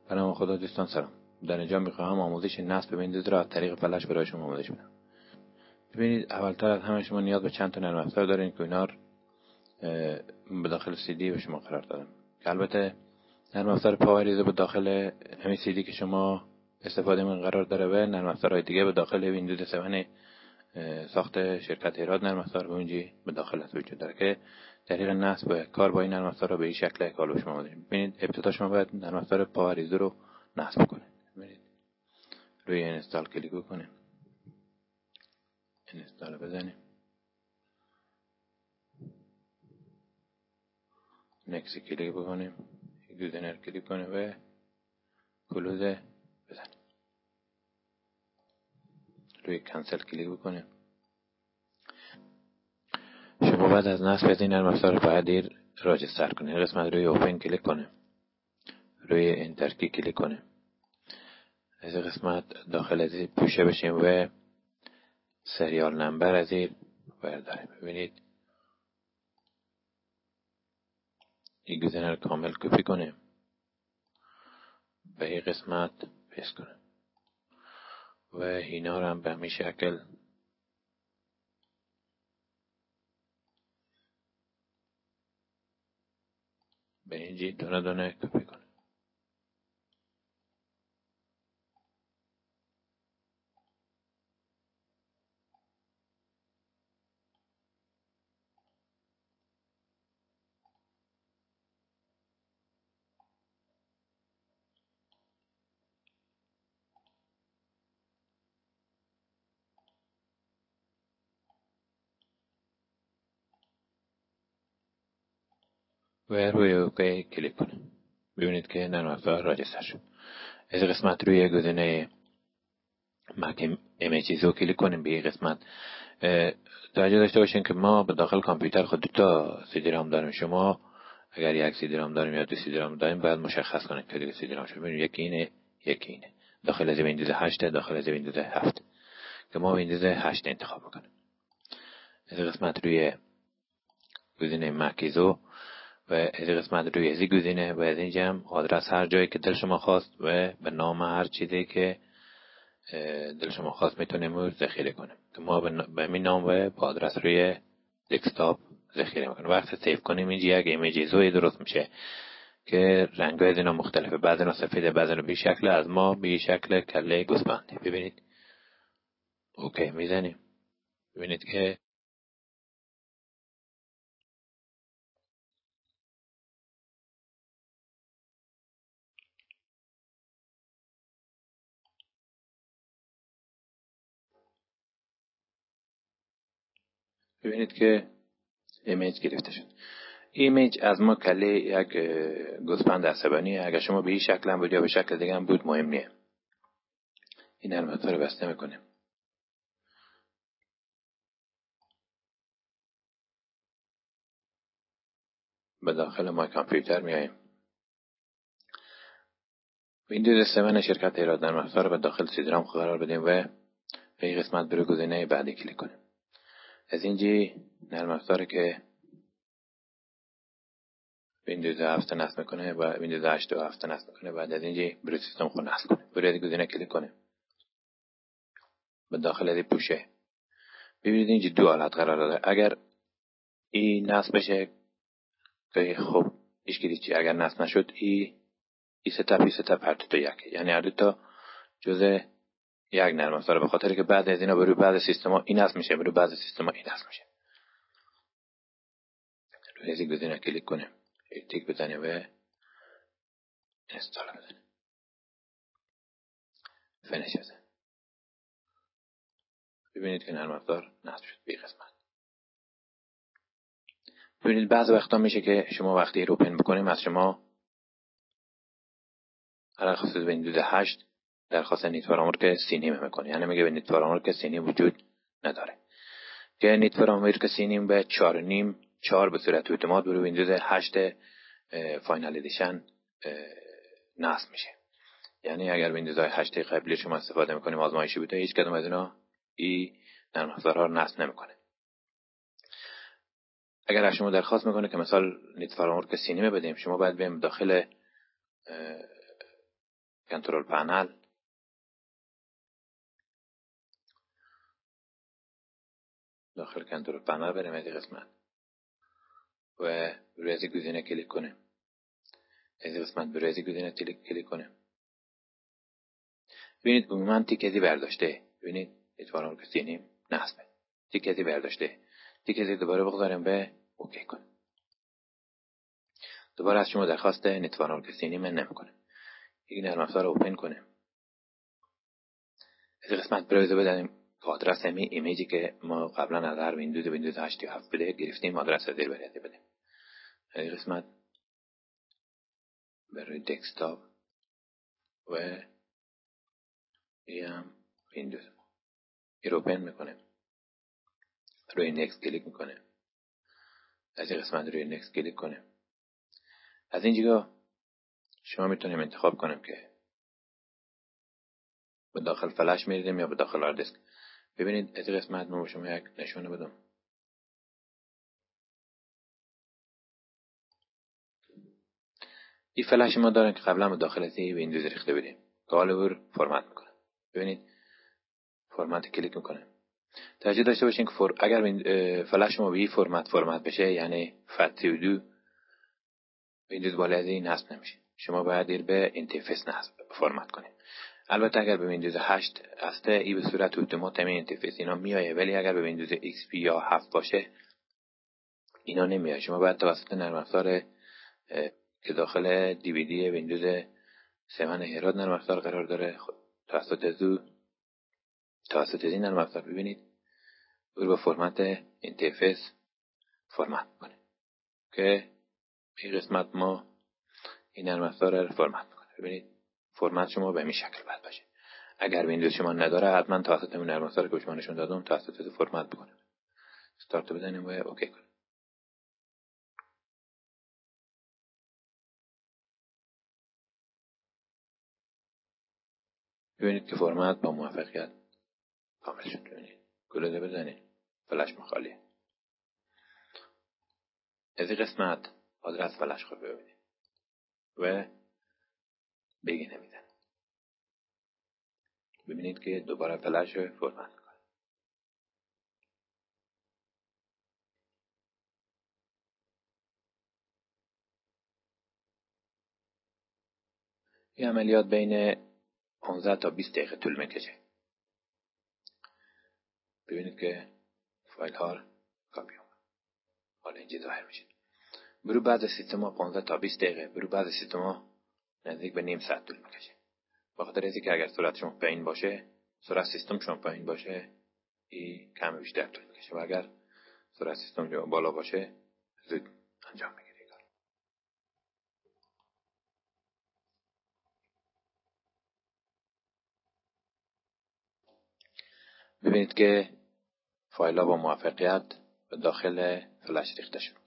به نام خدا. دوستان سلام. در اینجا میخواهم آموزش نصب ویندوز را از طریق فلش برای شما آموزش بدم. ببینید، اولتر از همه شما نیاز به چند تا نرم افزار دارین که اینا به داخل سی دی به شما قرار دادم. که البته نرم افزار پاوریزه به داخل همین سی دی که شما استفاده من قرار داره و نرم افزارهای دیگه به داخل ویندوز 7 ساخت شرکت ایراد نرم افزار اونجی به داخل وجود داره که طریق نصب و کار با این نرم افزار را به این شکل کالو شما داریم. ببینید، ابتدا شما باید نرم افزار پاوریزه رو نصب کنید. ببینید، روی اینستال کلیک بکنید، اینستال بزنید، نکس کلیک بکنیم، یوزر کلیک کنیم و کلوز بزنیم. روی کنسل کلیک بکنیم. شما بعد از نصب از این نرم افزار باید راجستر کنید. قسمت روی اوپن کلیک کنیم، روی انتر کلیک کنیم. از قسمت داخل از این پوشه بشیم و سریال نمبر از این برداریم. ببینید، این گزینه کامل کپی کنیم به این قسمت پیست کنیم و اینا رو هم به همین شکل به اینجی دونه دونه کپی کنیم. و روی اوکی کلیک کنیم. ببینید که نرم افزار راجستر شد. از قسمت روی گزینه مک ایمیجز رو کلیک کنیم. به این قسمت توجه داشته باشین که ما به داخل کامپیوتر خود 2 تا سی دی رام داریم. شما اگر یک سی دی رام داریم یا 2 سی دی رام داریم باید مشخص کنید که سی دی رام شد. ببینید، یکی اینه، یکی اینه. داخل از ویندوز 8، داخل از ویندوز 7 که ما ویندوز 8 انتخاب میکنیم. از قسمت روی گزینه مکیزو و از قسمت روی ازی گزینه و از اینجا هم آدرس هر جایی که دل شما خواست و به نام هر چیزی که دل شما خواست میتونیم رو ذخیره کنیم که ما به همین نام و با آدرس روی دسکتاپ ذخیره میکنیم. وقتی سیو کنیم اینجا یک ایمیجیزوی درست میشه که رنگ‌های از اینا مختلفه. بعضی اینا سفیده، بعضی اینا به شکل از ما به شکل کله گوسفندی. ببینید، اوکی میزنیم. ببینید که ایمیج گرفته شد. ایمیج از ما کله یک گوسفند عصبانی. اگر شما به این شکل هم بود یا به شکل دیگه هم بود مهم نیست. این نرم افزار رو بسته میکنیم. به داخل ما کامپیوتر میاییم. ویندوز 7 شرکت ایراد نرم افزار رو به داخل سی دی رام قرار بدیم و به این قسمت برای گزینه بعدی کلیک کنیم. از اینجا نرم افزاری که ویندوز 7 نصب میکنه و ویندوز 8 و 7 نصب میکنه. بعد از اینجا برای سیستم خود نصب کنیم. برای گزینه کلیک کنیم. به داخل از پوشه ببینید اینجا 2 حالت قرار داره. اگر این نصب بشه که خب اشکالی چی، اگر نصب نشد این ستاپ هر دو تا یک، یعنی هر دو تا جزء یک نرم افزار. به خاطر که بعد از اینا برای بعض سیستما این نصب میشه، برای بعض سیستما این نصب میشه. روی این گزینه کلیک کنیم، تیک بزنیم و اینستال بزنیم. فینیش بزنیم. ببینید که نرم افزار نصب شد. به قسمت ببینید بعضی وقتا میشه که شما وقتی رو اوپن بکنیم از شما علل خصوص ویندوز 8 درخواست نیت فرامورک سینیم میکنه. یعنی میگه نیت فرامورک سینیم وجود نداره که نیت فرامورک سینیم به 4 به صورت اتومات برای ویندوز 8 فاینال ادیشن نصب میشه. یعنی اگر ویندوز 8 قبلی شما استفاده میکنیم آزمایشی بوده، هیچ کدوم از اینا این نرم افزارها رو نصب نمیکنه. اگر شما درخواست میکنه که مثلا نیت فرامورک سینیم بدیم، شما باید بریم داخل کنترل پنل، داخل کنترل پنل بریم از این قسمت و روی از گزینه کلیک کنیم. از این قسمت روی از گزینه کلیک کنیم. ببینید من تیکتی برداشته. ببینید اتوارم که سینیم نصبه تیکتی برداشته. تیکتی دوباره بگذاریم به اوکی کنیم. دوباره از شما درخواست نتوانال که سینیم نمیکنه. یک نرم افزار رو اوپن کنیم. از این قسمت برای بدانیم که آدرس ایمیجی که ما قبلا از هر ویندوز 8 یا 7 بده گرفتیم آدرس زیر بریده بدیم. از این قسمت برای دسکتاپ و هم ویندوز این اوپن میکنیم. روی نکست کلیک میکنیم. از این قسمت روی نکست کلیک کنیم. از این جگه شما میتونیم انتخاب کنیم که به داخل فلش میریدیم یا به داخل هارد دیسک. ببینید از این قسمت من به شما یک نشونه بدم. این فلش ما دارن که قبلا به داخل ویندوز ریخته بودیم که حالا فرمت میکنه. ببینید فرمت کلیک میکنه. توجه داشته باشین که اگر فلش ما به این فرمت بشه یعنی FAT32 ویندوز بالا از این نصب نمیشه. شما باید دیر به اینترفیس نصب فرمت کنید. البته اگر به ویندوز 8 هسته این به صورت اتومات همین اینترفیس اینا میایه، ولی اگر به ویندوز XP یا 7 باشه اینا نمیاد. شما باید توسط نرم افزار که داخل DVD ویندوز 7 هرات نرم افزار قرار داره توسط این نرم افزار ببینید او با فرمت اینترفیس فرمت کنه که این قسمت ما این نرم افزار رو فرمت میکنه. ببینید فرمت شما به این شکل باید باشه. اگر ویندوز شما نداره حتما توسط این نرم افزار که شما نشون دادم توسط فرمت بکنید. استارت بزنیم و اوکی کنیم. ببینید که فرمت با موفقیت کامل شد. ببینید گلوله بزنید فلش مخالیه. از این قسمت آدرس فلش رو ببینید و بگینه میزن. ببینید که دوباره فلش رو فرمت میکنه. این عملیات بین 15 تا 20 دقیقه طول میکشه. ببینید که فایل ها کاپی اومد. حالا اینجا ظاهر میشه. برو بعد سیستم ها 15 تا 20 دقیقه، برو بعد سیستم ها نزدیک به نیم ساعت طول میکشه. بخاطر اینکه اگر سرعت شما پایین باشه، سرعت سیستم شما پایین باشه، این کم بیشتر طول میکشه و اگر سرعت سیستم شما بالا باشه زود انجام میگیره. ببینید که فایل ها با موفقیت به داخل فلش ریخته شد.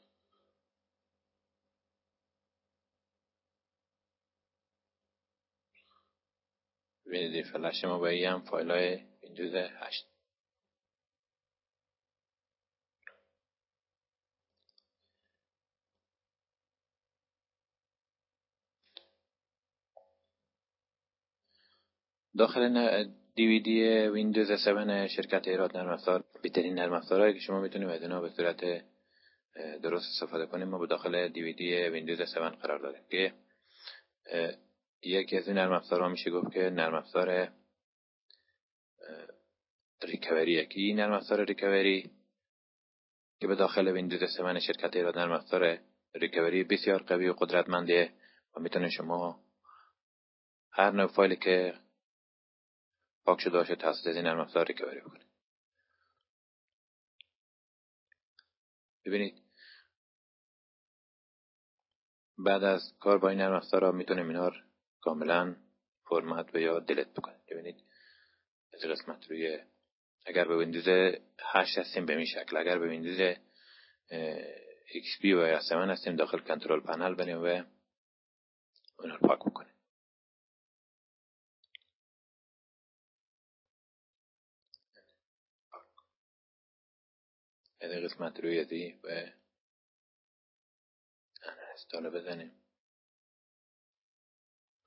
ببینید فلش ما با این هم فایل های ویندوز 8. داخل DVD ویندوز 7 شرکت ایراد نرم افزار بهترین نرم افزارهایی که شما میتونید از اینا به صورت درست استفاده کنیم ما به داخل DVD ویندوز 7 قرار دادیم که یکی از این نرم افزارها میشه گفت که نرم افزار ریکاوریه که این نرم افزار ریکاوری که به داخل ویندوز 7 شرکت ایراد نرم افزار ریکاوری بسیار قوی و قدرتمنده و میتونه شما هر نوع فایلی که پاک شده باشه توسط این نرم افزار ریکاوری بکنید. ببینید بعد از کار با این نرم افزارها میتونیم اینا رو کاملا فرمت و یا دلیت بکنید. ببینید از قسمت روی اگر به ویندوز 8 هستیم به این شکل، اگر به ویندوز XP و یا 7 هستیم داخل کنترل پنل بریم و اونا رو پاک بکنیم. از قسمت روی دی و انستال بزنیم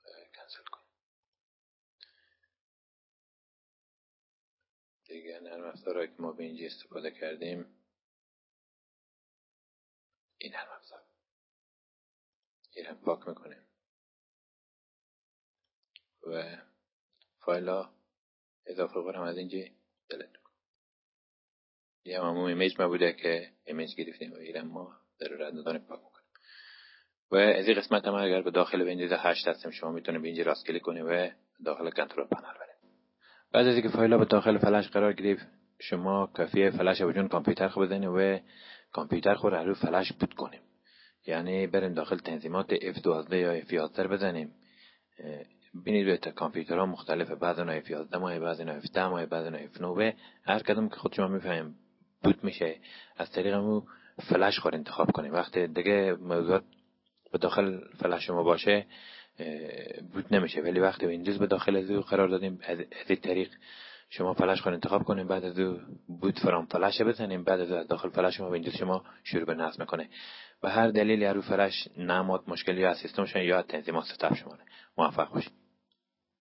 و کنسل کنیم. نرم افزارهایی که ما به اینجا استفاده کردیم این نرم افزار گیرم پاک میکنیم و فایل ها اضافه کنم از اینجا دلت میکنم. یه همون ایمیج ما بوده که ایمیج گرفتیم و گیرم ما ضرورت نداریم پاک میکنیم. و از این قسمت هم اگر به داخل ویندوز 8 هستیم شما میتونید به اینجا راست کلیک کنید و داخل کنترل پنل برید. بعد از اینکه فایل ها به داخل فلش قرار گرفت شما کافیه فلش رو جون کامپیوتر خود بزنید و کامپیوتر خود رو فلش بوت کنیم. یعنی بریم داخل تنظیمات F12 یا F11 بزنیم. ببینید به کامپیوترها مختلفه، بعضی اینا F11 ماه، بعضی اینا F10 ماه، بعضی اینا F9. هر کدوم که خود شما میفهمید بوت میشه از طریق مو فلش خود انتخاب کنیم. وقتی دیگه موضوعات به داخل فلش شما باشه بوت نمیشه، ولی وقتی ویندوز به داخل از او قرار دادیم از این طریق شما فلش خود انتخاب کنیم، بعد از او بوت فرام فلش بزنیم، بعد از داخل فلش شما ویندوز شما شروع به نصب کنه. و هر دلیلی رو فلش نماد مشکلی یا سیستم شما یا تنظیمات ستاپ شما. موفق باشید.